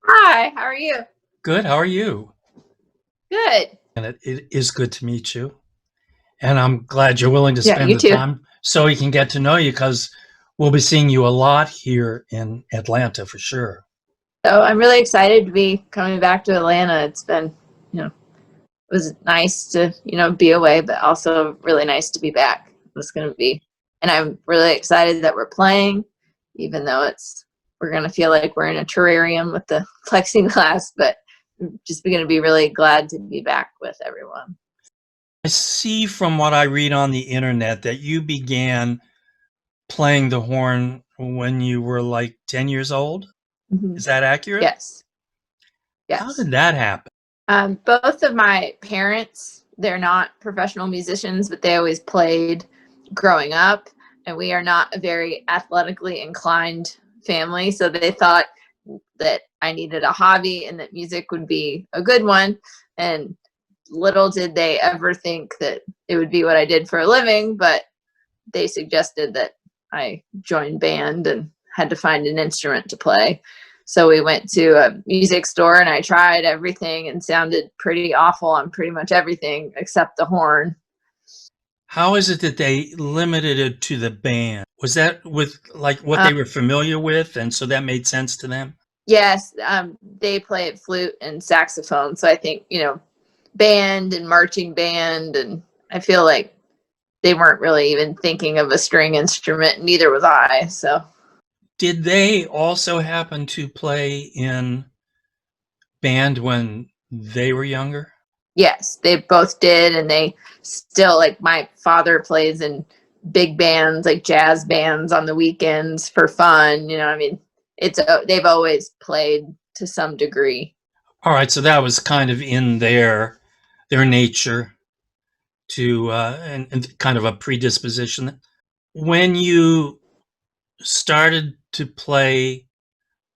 Hi, how are you? Good. How are you? Good. And it is good to meet you. And I'm glad you're willing to Yeah, spend you the too. time so we can get to know you because we'll be seeing you a lot here in Atlanta for sure. So I'm really excited to be coming back to Atlanta. It's been, it was nice to, be away, but also really nice to be back. It's going to be, and I'm really excited that we're playing, even though we're going to feel like we're in a terrarium with the plexiglass, but I'm just going to be really glad to be back with everyone. I see from what I read on the internet that you began playing the horn when you were like 10 years old. Hmm. Is that accurate? Yes. How Yes. did that happen? Both of my parents, they're not professional musicians, but they always played growing up. And we are not a very athletically inclined family. So they thought that I needed a hobby and that music would be a good one. And little did they ever think that it would be what I did for a living, but they suggested that I join band and had to find an instrument to play. So we went to a music store and I tried everything and sounded pretty awful on pretty much everything except the horn. How is it that they limited it to the band? Was that with like what Um, they were familiar with and so that made sense to them? yes, they played flute and saxophone. So I think, band and marching band. And I feel like they weren't really even thinking of a string instrument, neither was I. So Did they also happen to play in band when they were younger? yes, they both did, and they still, like, my father plays in big bands, like jazz bands, on the weekends for fun. I mean, they've always played to some degree. All right, so that was kind of in their nature to and kind of a predisposition. When you started to play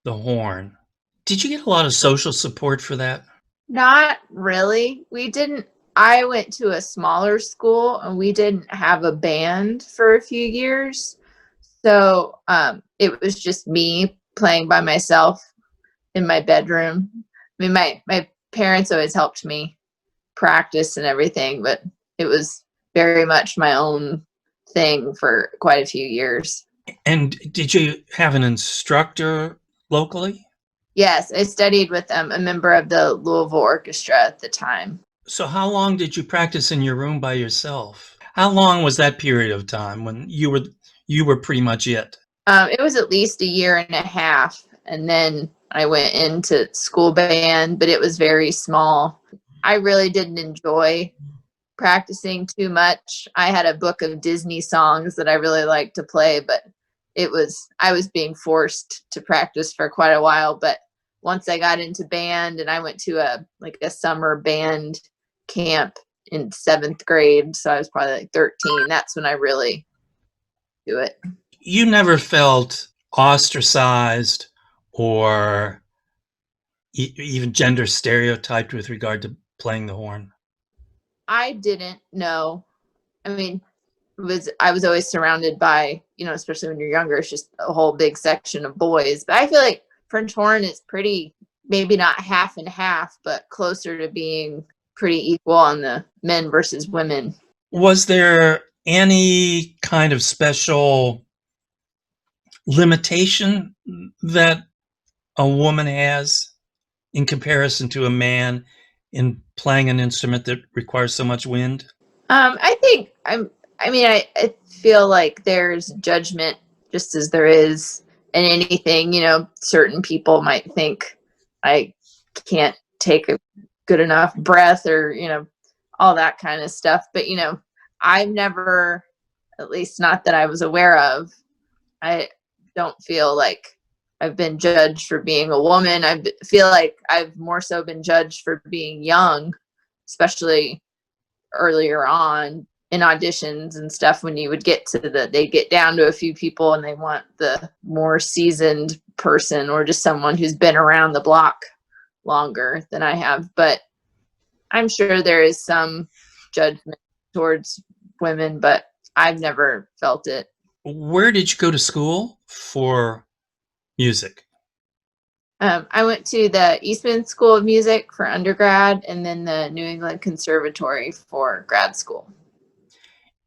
the horn, did you get a lot of social support for that? Not really. We didn't. I went to a smaller school, and we didn't have a band for a few years, so it was just me playing by myself in my bedroom. I mean, my parents always helped me practice and everything, but it was very much my own thing for quite a few years. And did you have an instructor locally? Yes, I studied with a member of the Louisville Orchestra at the time. So how long did you practice in your room by yourself? How long was that period of time when you were pretty much it? It was at least a year and a half, and then I went into school band, but it was very small. I really didn't enjoy practicing too much. I had a book of Disney songs that I really liked to play, but I was being forced to practice for quite a while. But once I got into band and I went to a summer band camp in seventh grade, so I was probably like 13. That's when I really do it. You never felt ostracized or even gender stereotyped with regard to playing the horn? I didn't know. I mean, I was always surrounded by, especially when you're younger, it's just a whole big section of boys. But I feel like French horn is pretty, maybe not half and half, but closer to being pretty equal on the men versus women. Was there any kind of special limitation that a woman has in comparison to a man in playing an instrument that requires so much wind? I think I feel like there's judgment just as there is in anything. Certain people might think I can't take a good enough breath, or all that kind of stuff. But I've never, at least not that I was aware of, I don't feel like I've been judged for being a woman. I feel like I've more so been judged for being young, especially earlier on in auditions and stuff. When you would get to they get down to a few people and they want the more seasoned person or just someone who's been around the block longer than I have. But I'm sure there is some judgment towards women, but I've never felt it. Where did you go to school for music? I went to the Eastman School of Music for undergrad and then the New England Conservatory for grad school.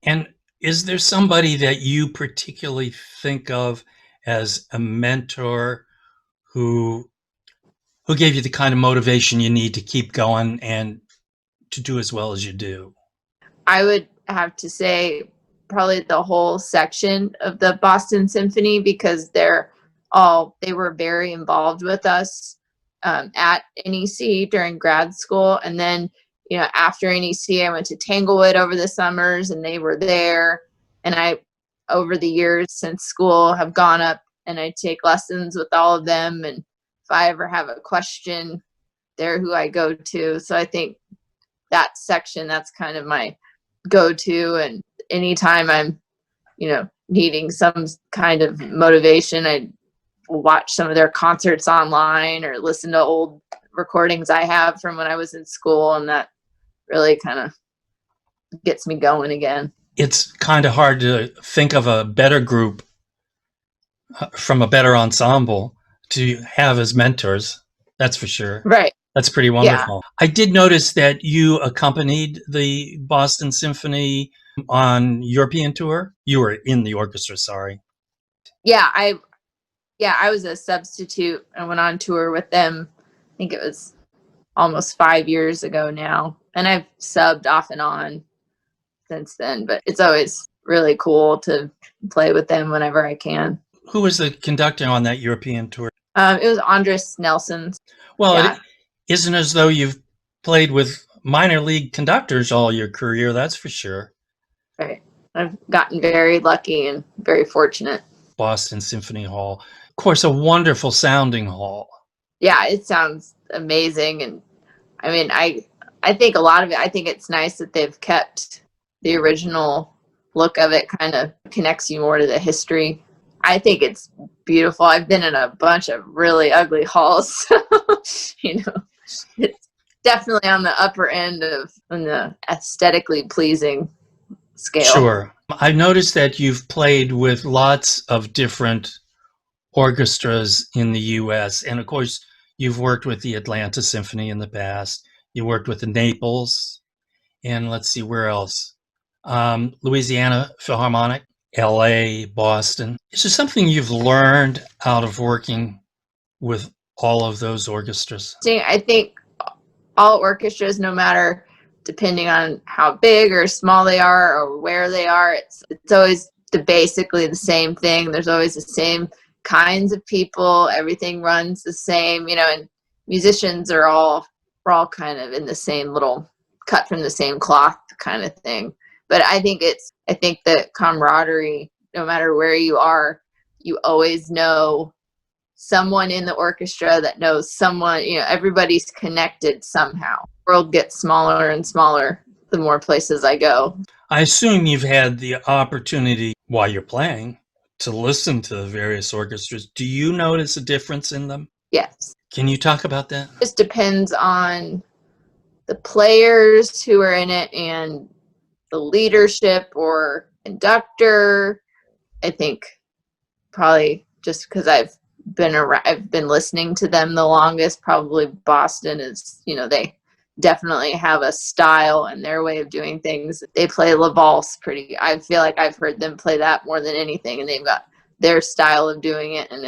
And is there somebody that you particularly think of as a mentor who gave you the kind of motivation you need to keep going and to do as well as you do? I would have to say probably the whole section of the Boston Symphony, because they were very involved with us at NEC during grad school. And then, after NEC, I went to Tanglewood over the summers and they were there. And I, over the years since school, have gone up and I take lessons with all of them. And if I ever have a question, they're who I go to. So I think that section, that's kind of my go-to. And anytime I'm, needing some kind of motivation, I watch some of their concerts online or listen to old recordings I have from when I was in school. And that really kind of gets me going again. It's kind of hard to think of a better group from a better ensemble to have as mentors. That's for sure. Right. That's pretty wonderful. Yeah. I did notice that you accompanied the Boston Symphony on European tour. You were in the orchestra, sorry. Yeah, I was a substitute and went on tour with them. I think it was almost 5 years ago now. And I've subbed off and on since then, but it's always really cool to play with them whenever I can. Who was the conductor on that European tour? It was Andres Nelson. Well, yeah. It isn't as though you've played with minor league conductors all your career, that's for sure. Right. I've gotten very lucky and very fortunate. Boston Symphony Hall. Of course, a wonderful sounding hall. Yeah, it sounds amazing. And I mean, I think a lot of it, I think it's nice that they've kept the original look of it, kind of connects you more to the history. I think it's beautiful. I've been in a bunch of really ugly halls. It's definitely on the upper end of the aesthetically pleasing scale. Sure. I noticed that you've played with lots of different orchestras in the U.S. And of course, you've worked with the Atlanta Symphony in the past. You worked with the Naples, and let's see, where else? Louisiana Philharmonic, L.A., Boston. Is there something you've learned out of working with all of those orchestras? I think all orchestras, no matter depending on how big or small they are or where they are, it's always basically the same thing. There's always the same kinds of people. Everything runs the same, and musicians we're all kind of in the same little cut from the same cloth kind of thing. But I think the camaraderie, no matter where you are, you always know someone in the orchestra that knows someone, everybody's connected somehow. The world gets smaller and smaller the more places I go. I assume you've had the opportunity while you're playing to listen to the various orchestras. Do you notice a difference in them? Yes. Can you talk about that? It just depends on the players who are in it and the leadership or conductor. I think probably just because I've been listening to them the longest, probably Boston is, they definitely have a style and their way of doing things. They play La Valse I feel like I've heard them play that more than anything, and they've got their style of doing it, and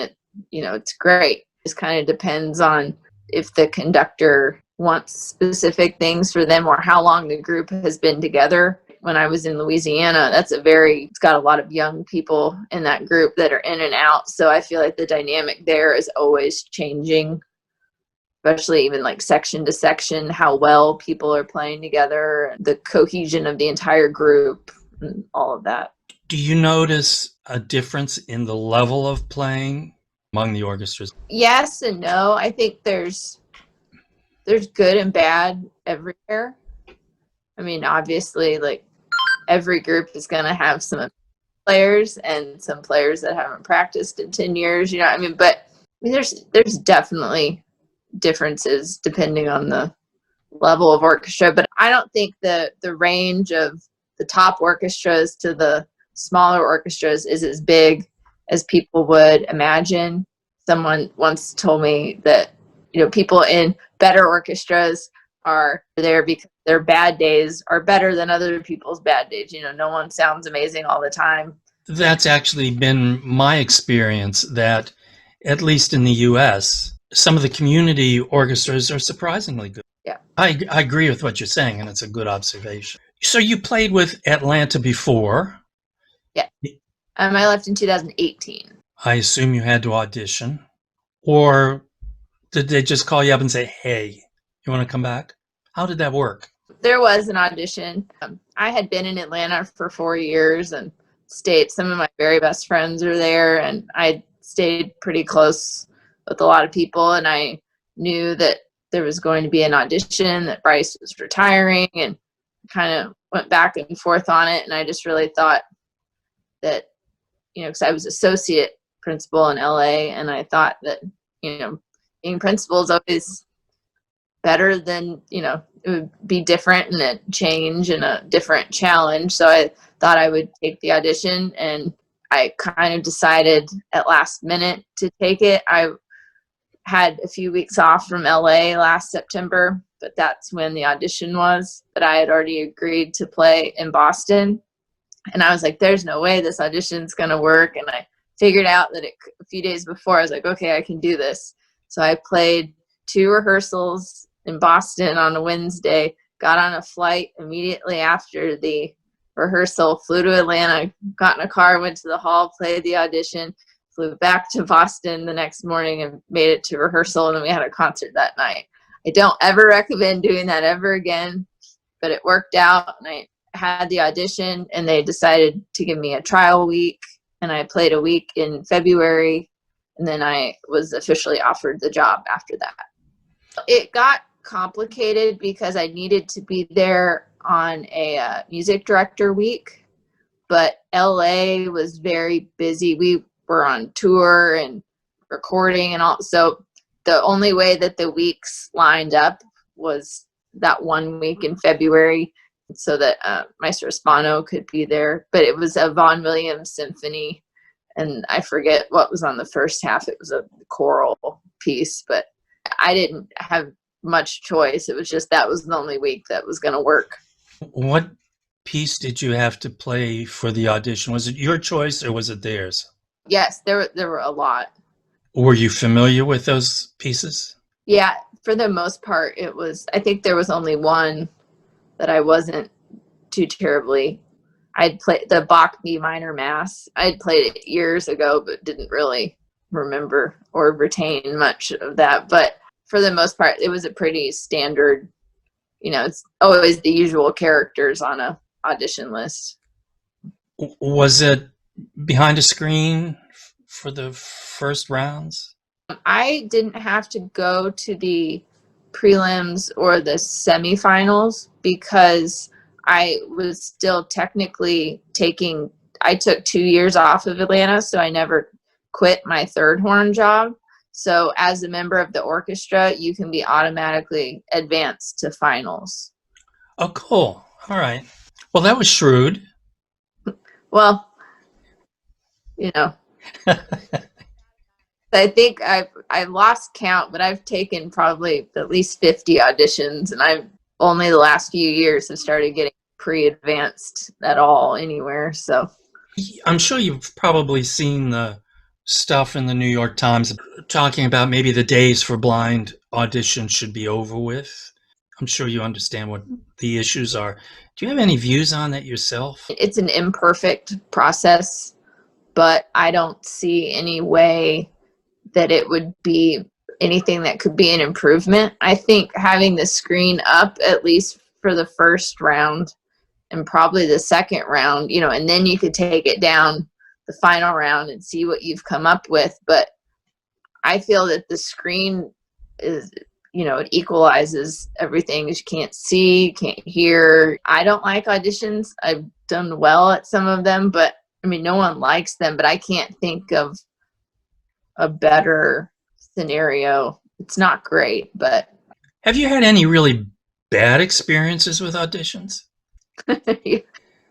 it's great. It just kind of depends on if the conductor wants specific things for them or how long the group has been together. When I was in Louisiana, it's got a lot of young people in that group that are in and out. So I feel like the dynamic there is always changing, especially even like section to section, how well people are playing together, the cohesion of the entire group, and all of that. Do you notice a difference in the level of playing among the orchestras? Yes and no. I think there's good and bad everywhere. I mean, obviously, like every group is going to have some players and some players that haven't practiced in 10 years, you know what I mean? But I mean, there's definitely differences depending on the level of orchestra, but I don't think the range of the top orchestras to the smaller orchestras is as big as people would imagine. Someone once told me that, you know, people in better orchestras are there because their bad days are better than other people's bad days. You know, no one sounds amazing all the time. That's actually been my experience, that at least in the US, some of the community orchestras are surprisingly good. Yeah. I agree with what you're saying, and it's a good observation. So you played with Atlanta before. Yeah. I left in 2018. I assume you had to audition, or did they just call you up and say, hey, you want to come back? How did that work? There was an audition. I had been in Atlanta for 4 years and stayed. Some of my very best friends are there, and I stayed pretty close with a lot of people. And I knew that there was going to be an audition, that Bryce was retiring, and kind of went back and forth on it. And I just really thought that, you know, because I was associate principal in LA, and I thought that, you know, being principal is always better than, you know, it would be different and a change and a different challenge. So I thought I would take the audition, and I kind of decided at last minute to take it. I had a few weeks off from LA last September, but that's when the audition was. But I had already agreed to play in Boston, and I was like, there's no way this audition's going to work. And I figured out that a few days before, I was like, okay, I can do this. So I played 2 rehearsals in Boston on a Wednesday, got on a flight immediately after the rehearsal, flew to Atlanta, got in a car, went to the hall, played the audition, flew back to Boston the next morning and made it to rehearsal, and then we had a concert that night. I don't ever recommend doing that ever again, but it worked out, and I had the audition, and they decided to give me a trial week, and I played a week in February, and then I was officially offered the job after that. It got complicated because I needed to be there on a music director week, but LA was very busy. We were on tour and recording and all, so the only way that the weeks lined up was that one week in February, so that Maestro Spano could be there. But it was a Vaughan Williams symphony, and I forget what was on the first half. It was a choral piece, but I didn't have much choice. It was just that was the only week that was going to work. What piece did you have to play for the audition? Was it your choice or was it theirs? Yes, there were a lot. Were you familiar with those pieces? Yeah, for the most part, it was. I think there was only one that I wasn't too terribly. I'd played the Bach B minor Mass. I'd played it years ago, but didn't really remember or retain much of that. But for the most part, it was a pretty standard, you know, it's always the usual characters on a audition list. Was it behind a screen for the first rounds? I didn't have to go to the prelims or the semifinals because I was still technically I took 2 years off of Atlanta, so I never quit my third horn job. So as a member of the orchestra, you can be automatically advanced to finals. Oh, cool. All right. Well, that was shrewd. Well, you know, I think I lost count, but I've taken probably at least 50 auditions, and I've only the last few years have started getting pre-advanced at all anywhere. So I'm sure you've probably seen the stuff in the New York Times talking about maybe the days for blind auditions should be over with. I'm sure you understand what the issues are. Do you have any views on that yourself? it's an imperfect process, but I don't see any way that it would be anything that could be an improvement. I think having the screen up at least for the first round and probably the second round, you know, and then you could take it down the final round and see what you've come up with. But I feel that the screen is, it equalizes everything. You can't see, you can't hear. I don't like auditions. I've done well at some of them, but I mean, no one likes them, but I can't think of a better scenario. It's not great, but Have you had any really bad experiences with auditions?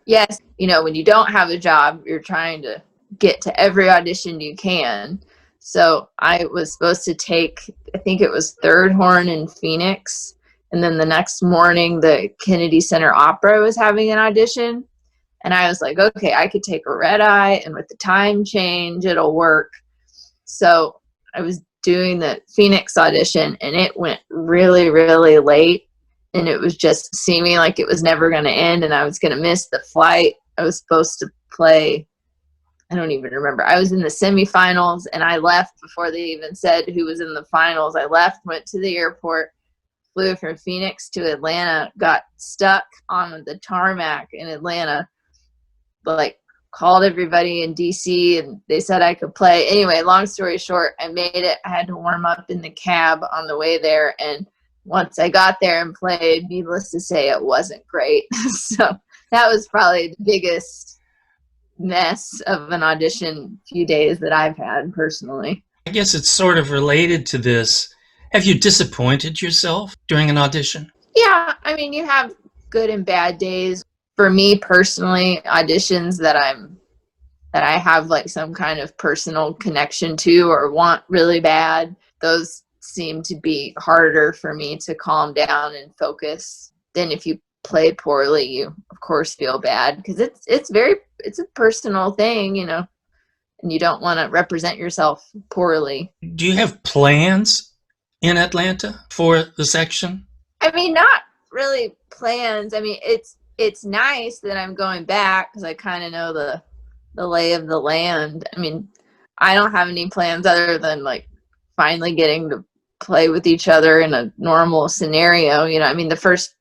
yes, when you don't have a job, you're trying to get to every audition you can. So I was supposed to take, I think it was third horn in Phoenix. And then the next morning, the Kennedy Center Opera was having an audition. And I was like, okay, I could take a red eye, and with the time change, it'll work. So I was doing the Phoenix audition, and it went really, really late. And it was just seeming like it was never going to end, and I was going to miss the flight. I was supposed to play, I don't even remember. I was in the semifinals, and I left before they even said who was in the finals. I left, went to the airport, flew from Phoenix to Atlanta, got stuck on the tarmac in Atlanta, like called everybody in DC, and they said I could play. Anyway, long story short, I made it. I had to warm up in the cab on the way there, and once I got there and played, needless to say, it wasn't great. So that was probably the biggest mess of an audition few days that I've had personally. I guess it's sort of related to this. Have you disappointed yourself during an audition? Yeah, I mean, you have good and bad days. For me personally, auditions that I have like some kind of personal connection to or want really bad, those seem to be harder for me to calm down and focus than if you play poorly. You of course feel bad because it's a personal thing, and you don't want to represent yourself poorly. Do you have plans in Atlanta for the section? I mean, not really plans. I mean, it's nice that I'm going back because I kind of know the lay of the land. I mean, I don't have any plans other than like finally getting to play with each other in a normal scenario. I mean, the first,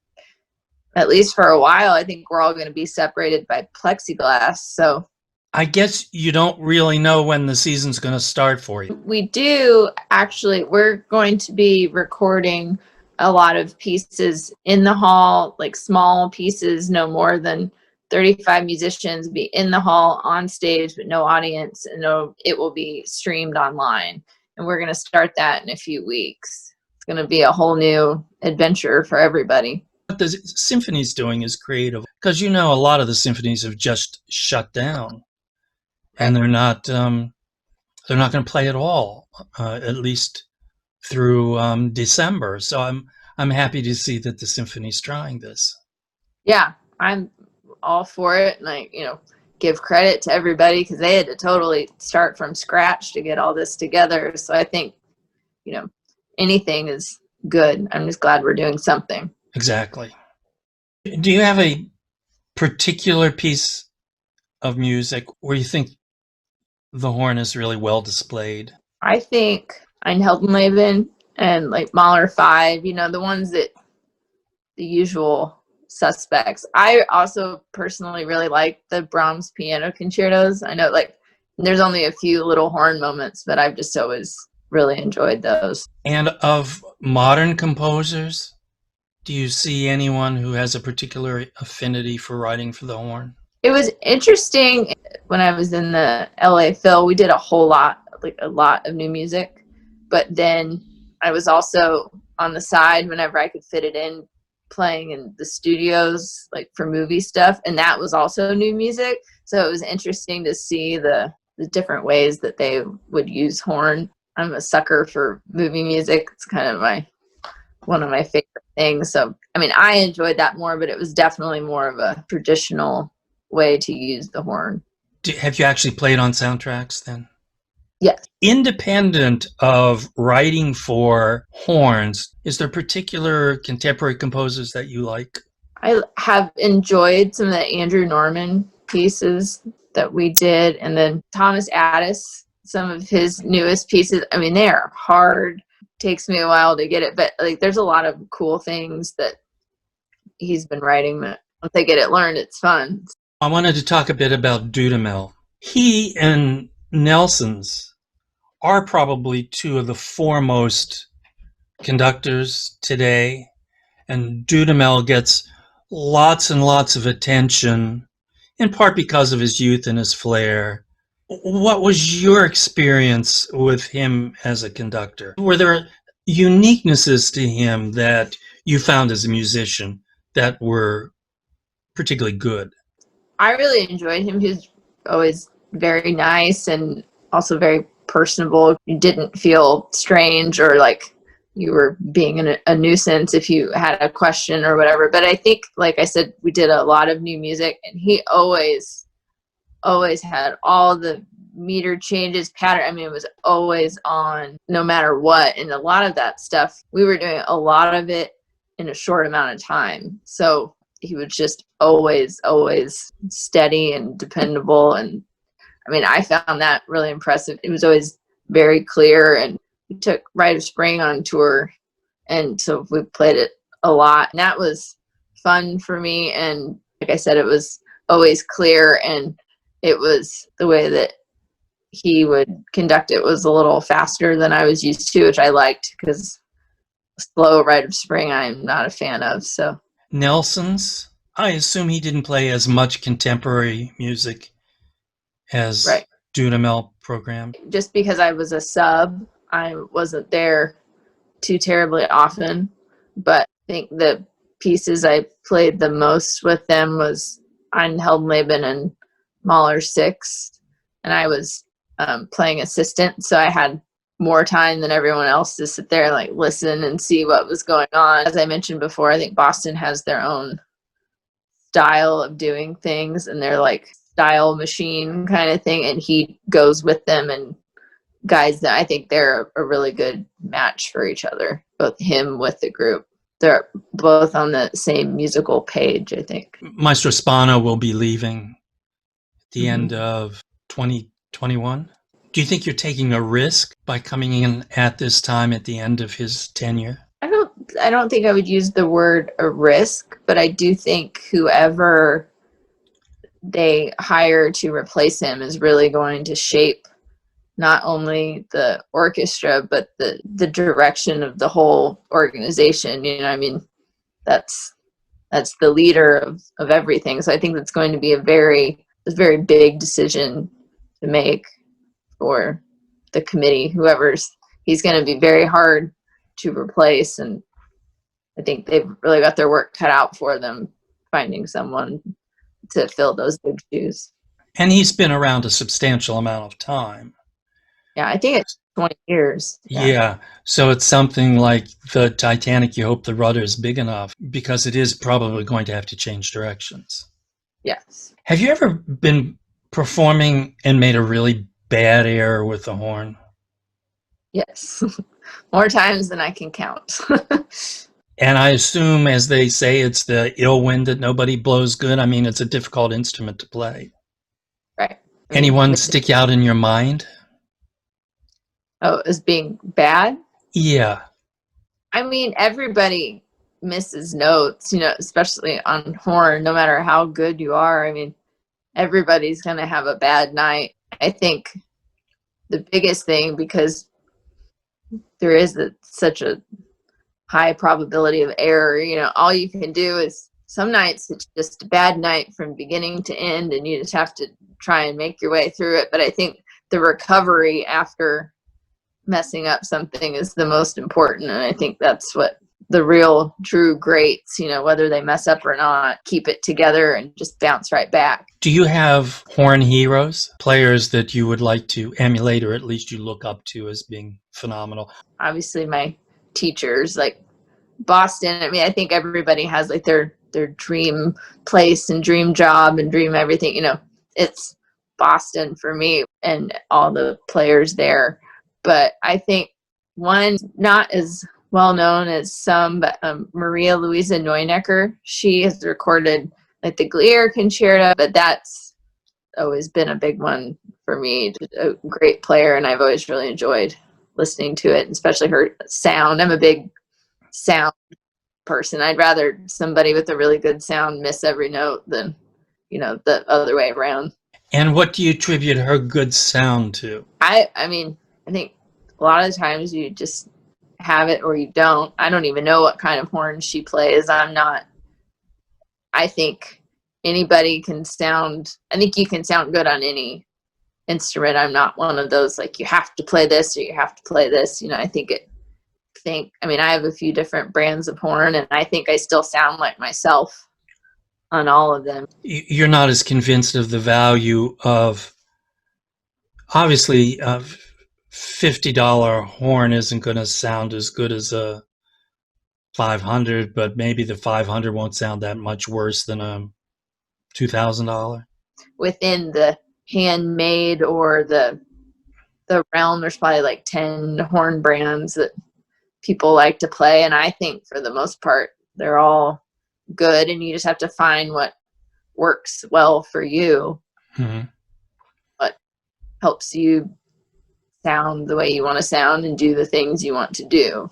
at least for a while, I think we're all going to be separated by plexiglass. So I guess you don't really know when the season's going to start for you. we do actually, we're going to be recording a lot of pieces in the hall, like small pieces, no more than 35 musicians be in the hall on stage, but no audience, and it will be streamed online. And we're going to start that in a few weeks. It's going to be a whole new adventure for everybody. What the symphony's doing is creative because a lot of the symphonies have just shut down, and they're not going to play at all, at least through December. So I'm happy to see that the symphony's trying this. Yeah, I'm all for it, and I give credit to everybody because they had to totally start from scratch to get all this together. So I think anything is good. I'm just glad we're doing something. Exactly. Do you have a particular piece of music where you think the horn is really well displayed? I think Einheldenleben and like Mahler 5, the ones that the usual suspects. I also personally really like the Brahms piano concertos. I know like there's only a few little horn moments, but I've just always really enjoyed those. And of modern composers, do you see anyone who has a particular affinity for writing for the horn? It was interesting when I was in the LA Phil, we did a lot of new music, but then I was also on the side whenever I could fit it in, playing in the studios like for movie stuff, and that was also new music. So it was interesting to see the different ways that they would use horn. I'm a sucker for movie music. It's kind of one of my favorite things. So I mean, I enjoyed that more, but it was definitely more of a traditional way to use the horn. Have you actually played on soundtracks then? Yes. Independent of writing for horns, is there particular contemporary composers that you like? I have enjoyed some of the Andrew Norman pieces that we did, and then Thomas Addis, some of his newest pieces. I mean, they are hard. Takes me a while to get it, but like there's a lot of cool things that he's been writing that once I get it learned, it's fun. I wanted to talk a bit about Dudamel. He and Nelson's are probably two of the foremost conductors today, and Dudamel gets lots and lots of attention, in part because of his youth and his flair. What was your experience with him as a conductor? Were there uniquenesses to him that you found as a musician that were particularly good? I really enjoyed him. He was always very nice and also very personable. You didn't feel strange or like you were being a nuisance if you had a question or whatever. But I think, like I said, we did a lot of new music, and he always had all the meter changes, pattern. I mean, it was always on no matter what. And a lot of that stuff, we were doing a lot of it in a short amount of time. So he was just always steady and dependable. And I mean, I found that really impressive. It was always very clear. And we took Rite of Spring on tour, and so we played it a lot. And that was fun for me. And like I said, it was always clear, and it was the way that he would conduct it was a little faster than I was used to, which I liked, because slow Rite of Spring I'm not a fan of. So Nelson's, I assume he didn't play as much contemporary music as right. Dudamel programmed. Just because I was a sub, I wasn't there too terribly often, but I think the pieces I played the most with them was Ein Heldenleben and Mahler 6, and I was playing assistant, so I had more time than everyone else to sit there and like listen and see what was going on. As I mentioned before, I think Boston has their own style of doing things, and they're like style machine kind of thing, and he goes with them and guides them. I think they're a really good match for each other, both him with the group. They're both on the same musical page, I think. Maestro Spano will be leaving at the end of 2021. Do you think you're taking a risk by coming in at this time at the end of his tenure? I don't think I would use the word a risk, but I do think whoever they hire to replace him is really going to shape not only the orchestra, but the direction of the whole organization. You know, I mean, that's the leader of everything. So I think that's going to be a very big decision to make for the committee. He's going to be very hard to replace, and I think they've really got their work cut out for them finding someone to fill those big shoes. And he's been around a substantial amount of time. Yeah, I think it's 20 years. Yeah. So it's something like the Titanic, you hope the rudder is big enough, because it is probably going to have to change directions. Yes. Have you ever been performing and made a really bad error with the horn? Yes. More times than I can count. And I assume, as they say, it's the ill wind that nobody blows good. I mean, it's a difficult instrument to play. Right. Anyone stick out in your mind? Oh, as being bad? Yeah. I mean, everybody misses notes, especially on horn, no matter how good you are. I mean, everybody's going to have a bad night. I think the biggest thing, because there is such a high probability of error, all you can do is, some nights it's just a bad night from beginning to end, and you just have to try and make your way through it. But I think the recovery after messing up something is the most important, and I think that's what the real true greats, whether they mess up or not, keep it together and just bounce right back. Do you have horn heroes, players that you would like to emulate, or at least you look up to as being phenomenal? Obviously my teachers, like Boston. I mean, I think everybody has like their dream place and dream job and dream everything. It's Boston for me and all the players there. But I think one not as well known as some, but Maria Luisa Neunecker, she has recorded like the Glier Concerto, but that's always been a big one for me. A great player, and I've always really enjoyed listening to it, especially her sound. I'm a big sound person. I'd rather somebody with a really good sound miss every note than, the other way around. And what do you attribute her good sound to? I mean, I think a lot of the times you just have it or you don't. I don't even know what kind of horn she plays. I think anybody can sound, I think you can sound good on any instrument. I'm not one of those, like, you have to play this or you have to play this. I mean, I have a few different brands of horn, and I think I still sound like myself on all of them. You're not as convinced of the value of, obviously, a $50 horn isn't going to sound as good as a 500, but maybe the 500 won't sound that much worse than a $2,000. Within the handmade or the realm, there's probably like 10 horn brands that people like to play, and I think for the most part they're all good, and you just have to find what works well for you, what helps you sound the way you want to sound and do the things you want to do.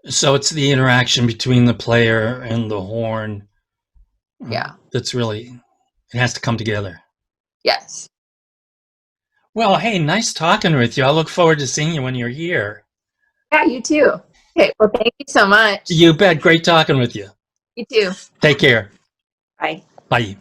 So it's the interaction between the player and the horn. Yeah. That's really, it has to come together. Yes. Well, hey, nice talking with you. I look forward to seeing you when you're here. Yeah, you too. Okay, well, thank you so much. You bet. Great talking with you. You too. Take care. Bye. Bye.